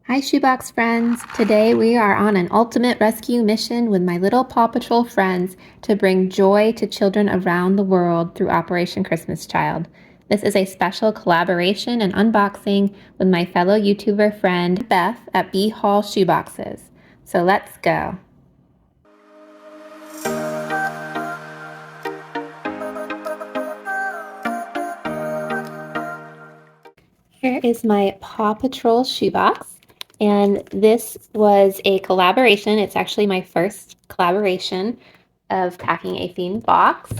Hi Shoebox friends! Today we are on an ultimate rescue mission with my little Paw Patrol friends to bring joy to children around the world through Operation Christmas Child. This is a special collaboration and unboxing with my fellow YouTuber friend Beth at BHallShoeboxes. So let's go! Here is my Paw Patrol shoebox, and this was a collaboration. It's actually my first collaboration of packing a themed box,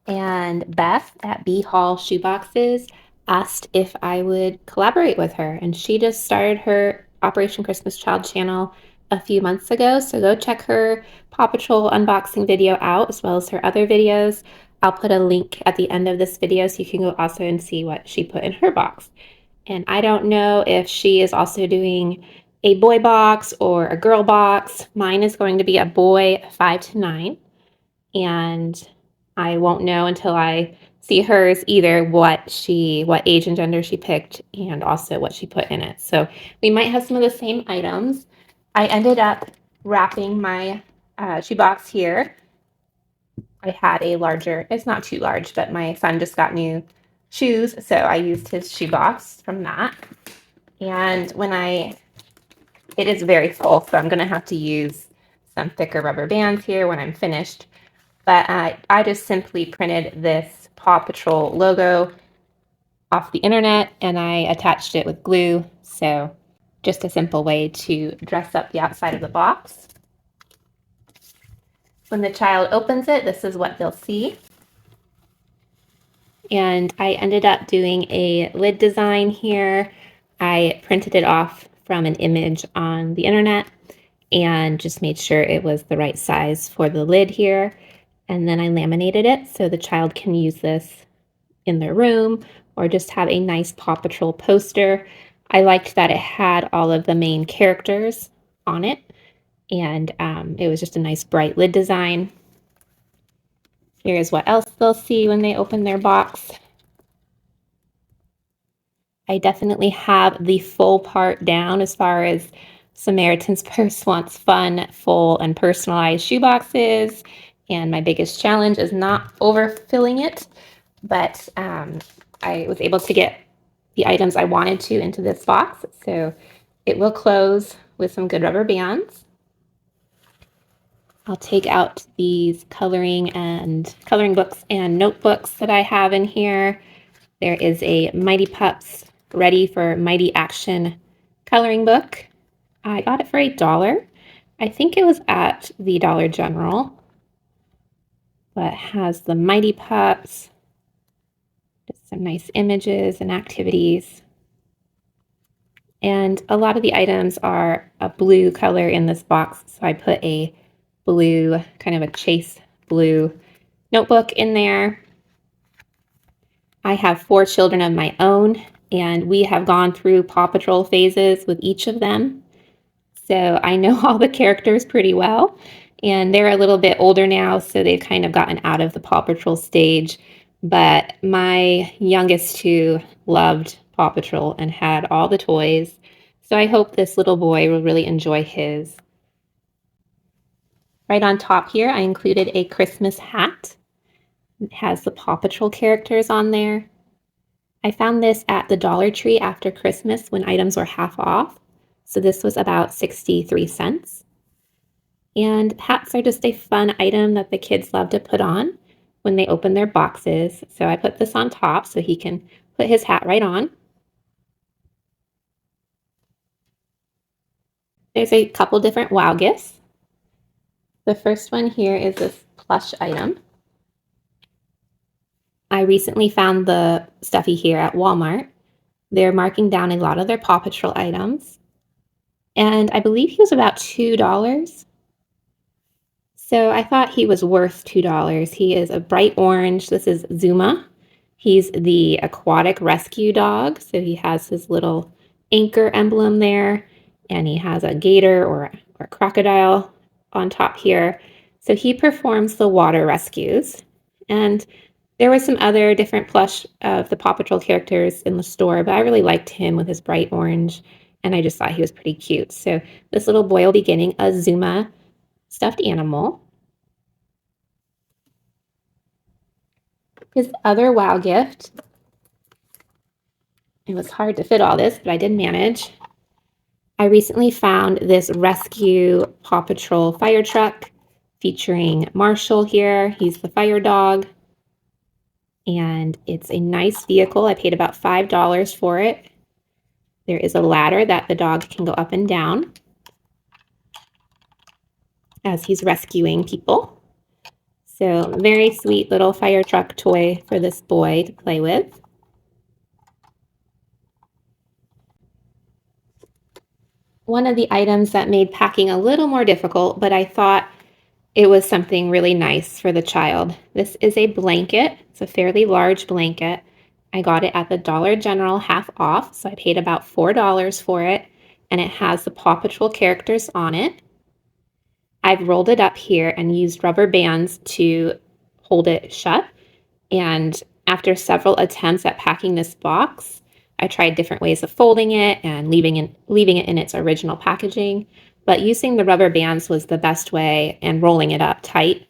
and Beth at BHallShoeboxes asked if I would collaborate with her, and she just started her Operation Christmas Child channel a few months ago, so go check her Paw Patrol unboxing video out as well as her other videos. I'll put a link at the end of this video so you can go also and see what she put in her box. And I don't know if she is also doing a boy box or a girl box. Mine is going to be a boy 5 to 9. And I won't know until I see hers either what age and gender she picked and also what she put in it. So we might have some of the same items. I ended up wrapping my shoebox here. I had a larger, it's not too large, but my son just got new shoes, so I used his shoebox from that. And it is very full, so I'm going to have to use some thicker rubber bands here when I'm finished. But I just simply printed this Paw Patrol logo off the internet, and I attached it with glue. So just a simple way to dress up the outside of the box. When the child opens it, this is what they'll see. And I ended up doing a lid design here. I printed it off from an image on the internet and just made sure it was the right size for the lid here. And then I laminated it so the child can use this in their room or just have a nice Paw Patrol poster. I liked that it had all of the main characters on it, and it was just a nice bright lid design. Here's what else they'll see when they open their box. I definitely have the full part down as far as Samaritan's Purse wants fun, full, and personalized shoeboxes. And my biggest challenge is not overfilling it, but I was able to get the items I wanted to into this box. So it will close with some good rubber bands. I'll take out these coloring books and notebooks that I have in here. There is a Mighty Pups Ready for Mighty Action coloring book. I got it for $1. I think it was at the Dollar General. But it has the Mighty Pups, just some nice images and activities. And a lot of the items are a blue color in this box, so I put a blue, kind of a chase blue notebook in there. I have 4 children of my own, and we have gone through Paw Patrol phases with each of them. So I know all the characters pretty well, and they're a little bit older now, so they've kind of gotten out of the Paw Patrol stage. But my youngest 2 loved Paw Patrol and had all the toys. So I hope this little boy will really enjoy his. Right on top here, I included a Christmas hat. It has the Paw Patrol characters on there. I found this at the Dollar Tree after Christmas when items were half off. So this was about 63 cents. And hats are just a fun item that the kids love to put on when they open their boxes. So I put this on top so he can put his hat right on. There's a couple different wow gifts. The first one here is this plush item. I recently found the stuffy here at Walmart. They're marking down a lot of their Paw Patrol items. And I believe he was about $2. So I thought he was worth $2. He is a bright orange. This is Zuma. He's the aquatic rescue dog. So he has his little anchor emblem there. And he has a gator or a crocodile on top here. So he performs the water rescues. And there was some other different plush of the Paw Patrol characters in the store, but I really liked him with his bright orange and I just thought he was pretty cute. So this little boy will be getting a Zuma stuffed animal. His other wow gift, it was hard to fit all this, but I did manage. I recently found this rescue Paw Patrol fire truck featuring Marshall here. He's the fire dog. And it's a nice vehicle. I paid about $5 for it. There is a ladder that the dog can go up and down as he's rescuing people. So very sweet little fire truck toy for this boy to play with. One of the items that made packing a little more difficult, but I thought it was something really nice for the child. This is a blanket. It's a fairly large blanket. I got it at the Dollar General half off, so I paid about $4 for it, and it has the Paw Patrol characters on it. I've rolled it up here and used rubber bands to hold it shut, and after several attempts at packing this box, I tried different ways of folding it and leaving it in its original packaging, but using the rubber bands was the best way, and rolling it up tight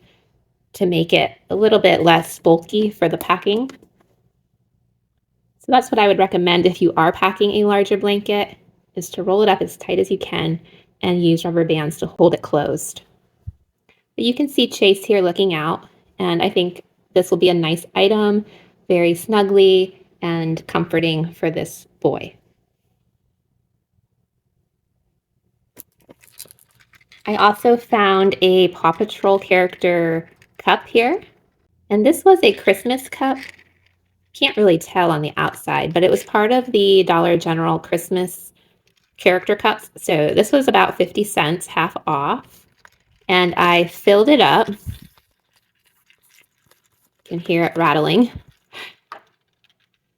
to make it a little bit less bulky for the packing. So that's what I would recommend if you are packing a larger blanket, is to roll it up as tight as you can and use rubber bands to hold it closed. But you can see Chase here looking out, and I think this will be a nice item, very snuggly and comforting for this boy. I also found a Paw Patrol character cup here, and this was a Christmas cup. Can't really tell on the outside, but it was part of the Dollar General Christmas character cups. So this was about 50 cents, half off, and I filled it up. You can hear it rattling.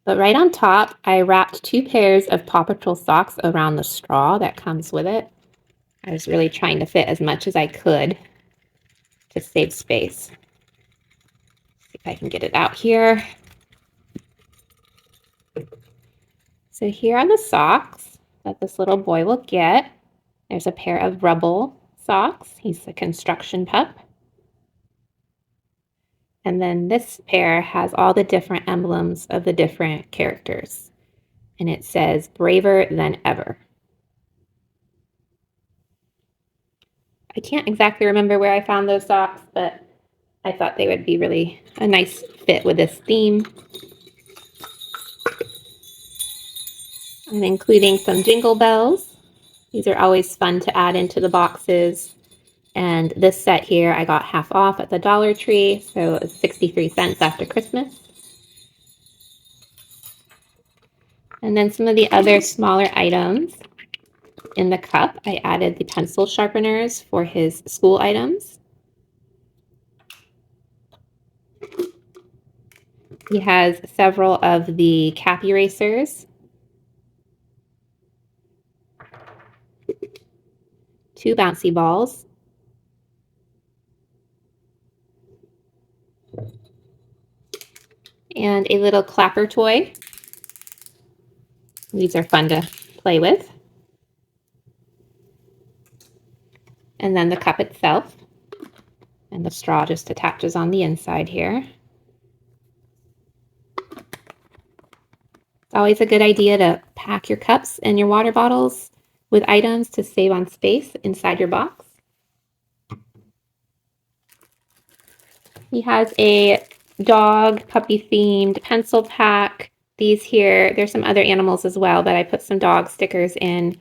But right on top, I wrapped 2 pairs of Paw Patrol socks around the straw that comes with it. I was really trying to fit as much as I could to save space. See if I can get it out here. So here are the socks that this little boy will get. There's a pair of Rubble socks. He's the construction pup. And then this pair has all the different emblems of the different characters. And it says, "Braver than ever." I can't exactly remember where I found those socks, but I thought they would be really a nice fit with this theme. I'm including some jingle bells. These are always fun to add into the boxes. And this set here I got half off at the Dollar Tree, so it's 63 cents after Christmas. And then some of the other smaller items in the cup, I added the pencil sharpeners for his school items. He has several of the cap erasers, 2 bouncy balls, and a little clapper toy. These are fun to play with. And then the cup itself, and the straw just attaches on the inside here. It's always a good idea to pack your cups and your water bottles with items to save on space inside your box. He has a dog puppy themed pencil pack. These here, there's some other animals as well, but I put some dog stickers in.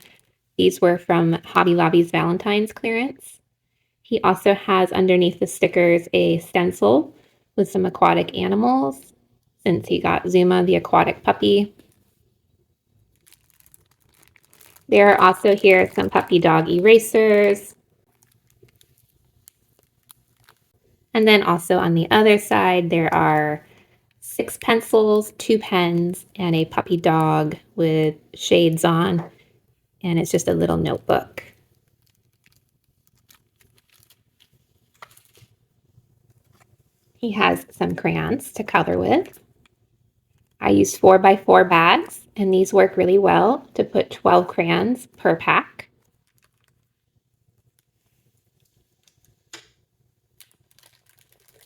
These were from Hobby Lobby's Valentine's clearance. He also has underneath the stickers a stencil with some aquatic animals, since he got Zuma, the aquatic puppy. There are also here some puppy dog erasers. And then also on the other side, there are 6 pencils, 2 pens, and a puppy dog with shades on. And it's just a little notebook. He has some crayons to color with. I used 4x4 bags, and these work really well to put 12 crayons per pack.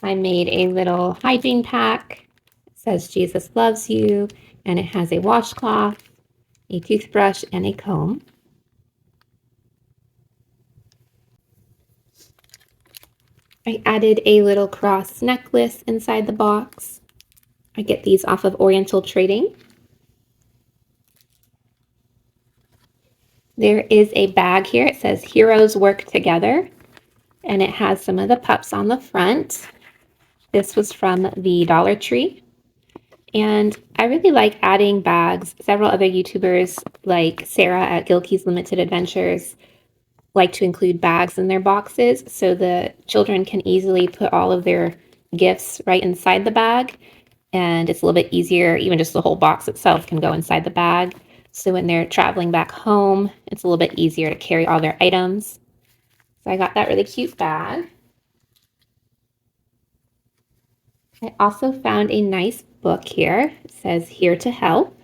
I made a little hygiene pack. It says Jesus loves you, and it has a washcloth, a toothbrush, and a comb. I added a little cross necklace inside the box. I get these off of Oriental Trading. There is a bag here. It says Heroes Work Together, and it has some of the pups on the front. This was from the Dollar Tree. And I really like adding bags. Several other YouTubers, like Sarah at Gilkey's Limited Adventures, like to include bags in their boxes so the children can easily put all of their gifts right inside the bag. And it's a little bit easier, even just the whole box itself can go inside the bag. So when they're traveling back home, it's a little bit easier to carry all their items. So I got that really cute bag. I also found a nice book here. It says Here to Help.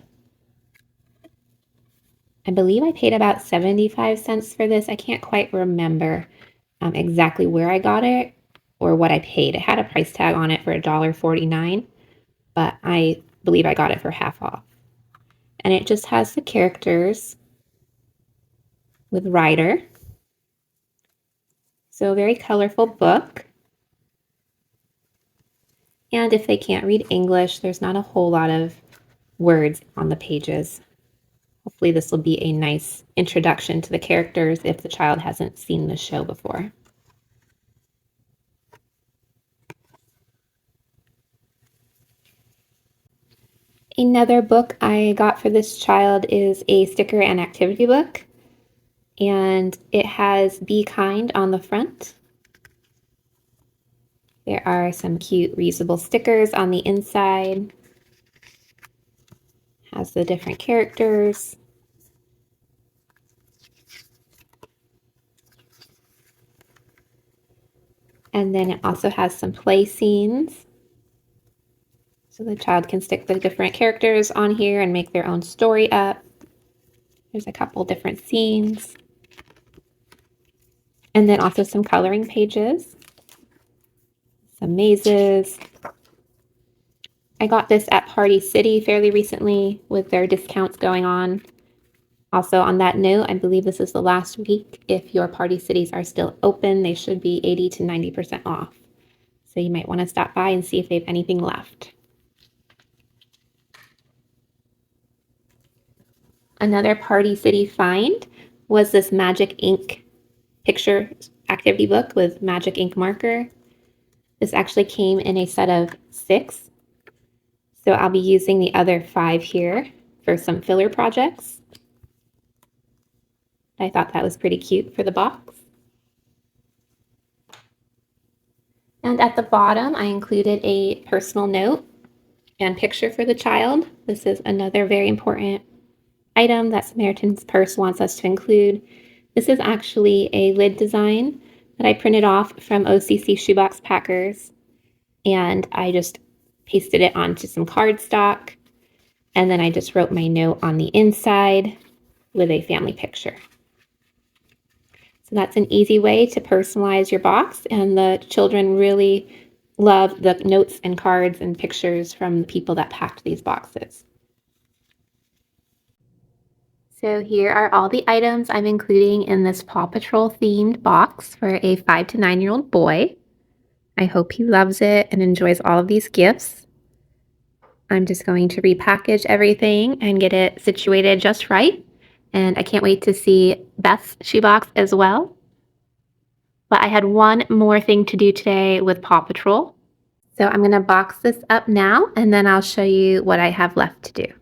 I believe I paid about 75 cents for this. I can't quite remember exactly where I got it or what I paid. It had a price tag on it for $1.49, but I believe I got it for half off. And it just has the characters with Ryder. So a very colorful book. And if they can't read English, there's not a whole lot of words on the pages. Hopefully this will be a nice introduction to the characters if the child hasn't seen the show before. Another book I got for this child is a sticker and activity book, and it has Be Kind on the front. There are some cute reusable stickers on the inside. Has the different characters. And then it also has some play scenes. So the child can stick the different characters on here and make their own story up. There's a couple different scenes. And then also some coloring pages. Some mazes. I got this at Party City fairly recently with their discounts going on. Also on that note, I believe this is the last week. If your Party Cities are still open, they should be 80 to 90% off. So you might want to stop by and see if they have anything left. Another Party City find was this Magic Ink picture activity book with Magic Ink marker. This actually came in a set of 6. So I'll be using the other 5 here for some filler projects. I thought that was pretty cute for the box. And at the bottom, I included a personal note and picture for the child. This is another very important item that Samaritan's Purse wants us to include. This is actually a lid design that I printed off from OCC Shoebox Packers, and I just pasted it onto some cardstock, and then I just wrote my note on the inside with a family picture. So that's an easy way to personalize your box, and the children really love the notes and cards and pictures from the people that packed these boxes. So here are all the items I'm including in this Paw Patrol themed box for a 5 to 9-year-old boy. I hope he loves it and enjoys all of these gifts. I'm just going to repackage everything and get it situated just right. And I can't wait to see Beth's shoebox as well. But I had one more thing to do today with Paw Patrol. So I'm going to box this up now, and then I'll show you what I have left to do.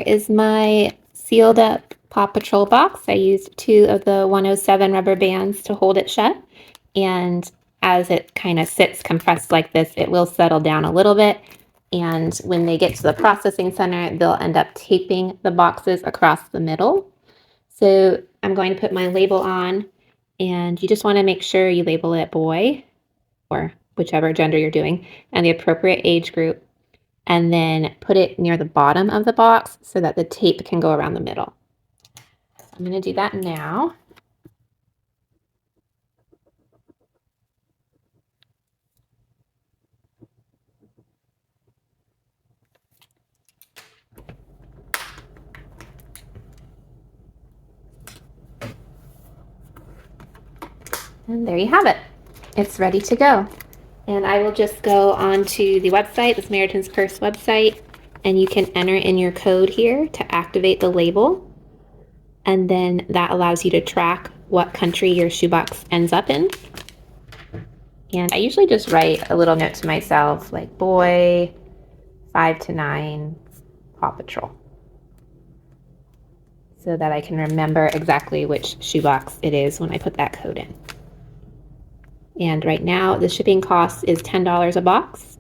is my sealed up Paw Patrol box. I used 2 of the 107 rubber bands to hold it shut. And as it kind of sits compressed like this, it will settle down a little bit. And when they get to the processing center, they'll end up taping the boxes across the middle. So I'm going to put my label on, and you just want to make sure you label it boy, or whichever gender you're doing, and the appropriate age group, and then put it near the bottom of the box so that the tape can go around the middle. I'm going to do that now. And there you have it. It's ready to go. And I will just go onto the website, the Samaritan's Purse website, and you can enter in your code here to activate the label. And then that allows you to track what country your shoebox ends up in. And I usually just write a little note to myself, like boy, 5 to 9, Paw Patrol, so that I can remember exactly which shoebox it is when I put that code in. And right now the shipping cost is $10 a box.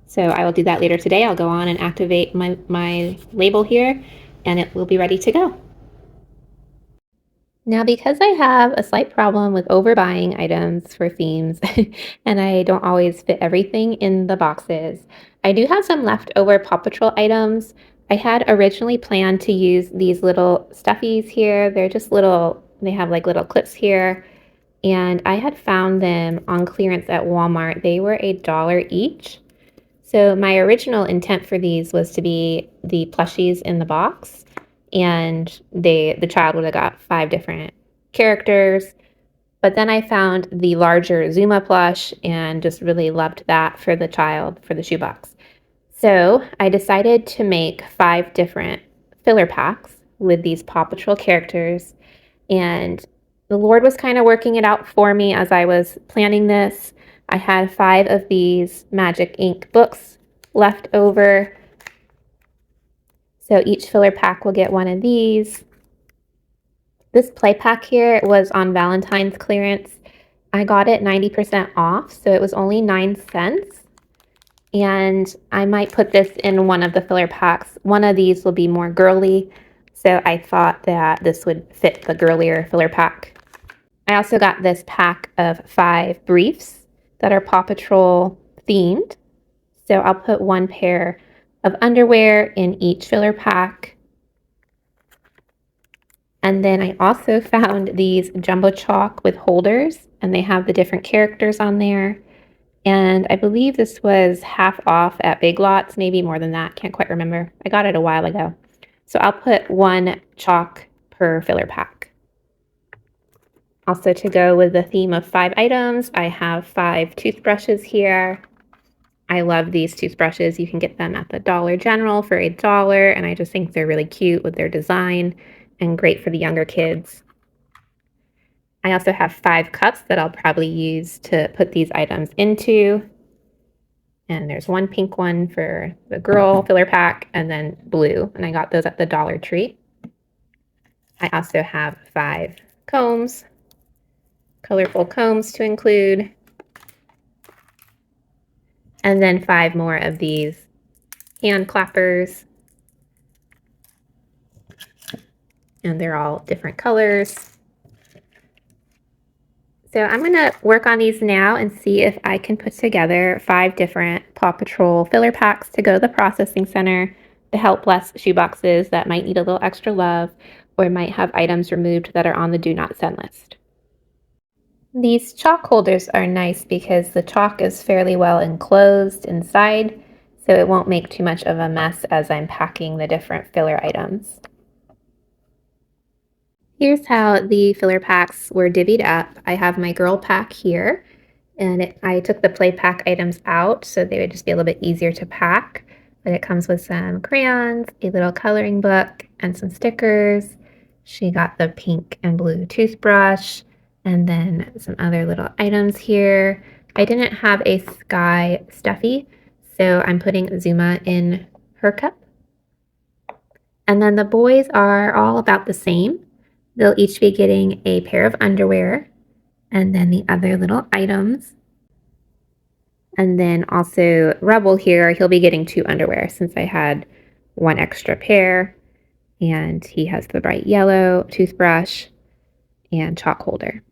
So I will do that later today. I'll go on and activate my label here, and it will be ready to go. Now, because I have a slight problem with overbuying items for themes and I don't always fit everything in the boxes, I do have some leftover Paw Patrol items. I had originally planned to use these little stuffies here. They're just little, they have like little clips here. And I had found them on clearance at Walmart. They were $1 each. So my original intent for these was to be the plushies in the box, and the child would have got 5 different characters. But then I found the larger Zuma plush and just really loved that for the child, for the shoebox. So I decided to make 5 different filler packs with these Paw Patrol characters, and the Lord was kind of working it out for me as I was planning this. I had 5 of these magic ink books left over. So each filler pack will get 1 of these. This play pack here was on Valentine's clearance. I got it 90% off, so it was only 9 cents. And I might put this in one of the filler packs. One of these will be more girly, so I thought that this would fit the girlier filler pack. I also got this pack of 5 briefs that are Paw Patrol themed. So I'll put 1 pair of underwear in each filler pack. And then I also found these jumbo chalk with holders, and they have the different characters on there. And I believe this was half off at Big Lots, maybe more than that, can't quite remember. I got it a while ago. So I'll put 1 chalk per filler pack. Also, to go with the theme of 5 items, I have 5 toothbrushes here. I love these toothbrushes. You can get them at the Dollar General for $1, and I just think they're really cute with their design and great for the younger kids. I also have 5 cups that I'll probably use to put these items into. And there's 1 pink one for the girl filler pack, and then blue, and I got those at the Dollar Tree. I also have 5 combs, colorful combs to include, and then 5 more of these hand clappers, and they're all different colors. So I'm going to work on these now and see if I can put together 5 different Paw Patrol filler packs to go to the processing center to help bless shoeboxes that might need a little extra love or might have items removed that are on the do not send list. These chalk holders are nice because the chalk is fairly well enclosed inside, so it won't make too much of a mess as I'm packing the different filler items. Here's how the filler packs were divvied up. I have my girl pack here, and I took the play pack items out so they would just be a little bit easier to pack. But it comes with some crayons, a little coloring book, and some stickers. She got the pink and blue toothbrush, and then some other little items here. I didn't have a sky stuffy, so I'm putting Zuma in her cup. And then the boys are all about the same. They'll each be getting a pair of underwear and then the other little items. And then also Rebel here, he'll be getting 2 underwear since I had 1 extra pair. And he has the bright yellow toothbrush and chalk holder.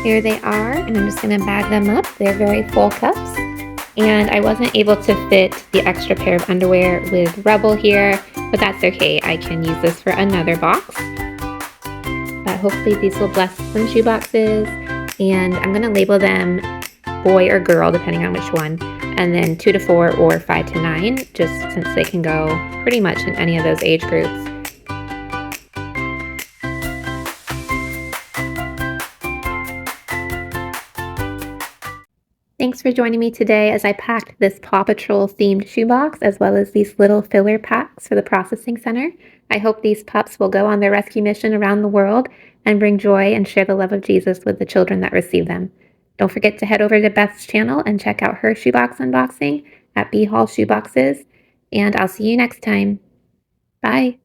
Here they are, and I'm just going to bag them up. They're very full cups. And I wasn't able to fit the extra pair of underwear with Rebel here, but that's okay. I can use this for another box. But hopefully these will bless some shoe boxes. And I'm going to label them boy or girl, depending on which one. And then 2 to 4 or 5 to 9, just since they can go pretty much in any of those age groups. Thanks for joining me today as I packed this Paw Patrol themed shoebox as well as these little filler packs for the processing center. I hope these pups will go on their rescue mission around the world and bring joy and share the love of Jesus with the children that receive them. Don't forget to head over to Beth's channel and check out her shoebox unboxing at BHallShoeboxes, and I'll see you next time. Bye.